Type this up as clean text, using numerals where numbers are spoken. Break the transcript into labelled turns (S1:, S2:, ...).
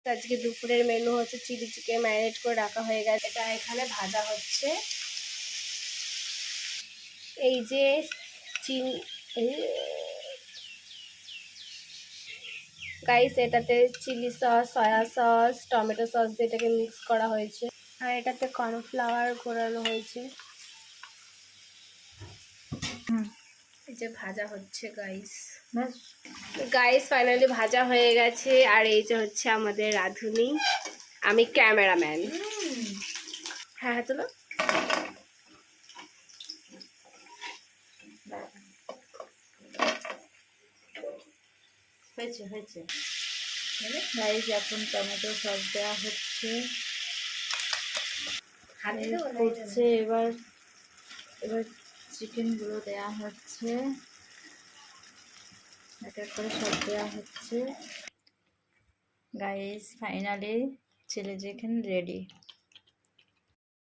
S1: আজকে দুপুরের মেনু হচ্ছে চিলি চিকেন, ম্যারিনেট করে রাখা হয়ে গেছে, এটা এখানে ভাজা হচ্ছে। এই যে গাইস, এটাতে chili sauce, soya sauce, tomato sauce দিয়ে এটাকে মিক্স করা হয়েছে, আর এটাতে কর্নফ্লাওয়ার ঘোরানো হয়েছে। এই যে ভাজা হচ্ছে গাইস। গাইস ফাইনালি ভাজা হয়ে গেছে, আর এই যে হচ্ছে আমাদের রাঁধুনি, আমি ক্যামেরাম্যান। হ্যাঁ হ্যাঁ তোলো।
S2: হয়েছে হয়েছে গাইস, এখন টমেটো সস দেওয়া হচ্ছে, হচ্ছে। এবার এবার চিকেনগুলো দেওয়া হচ্ছে, এক এক করে সব দেওয়া হচ্ছে। Guys finally chili chicken ready.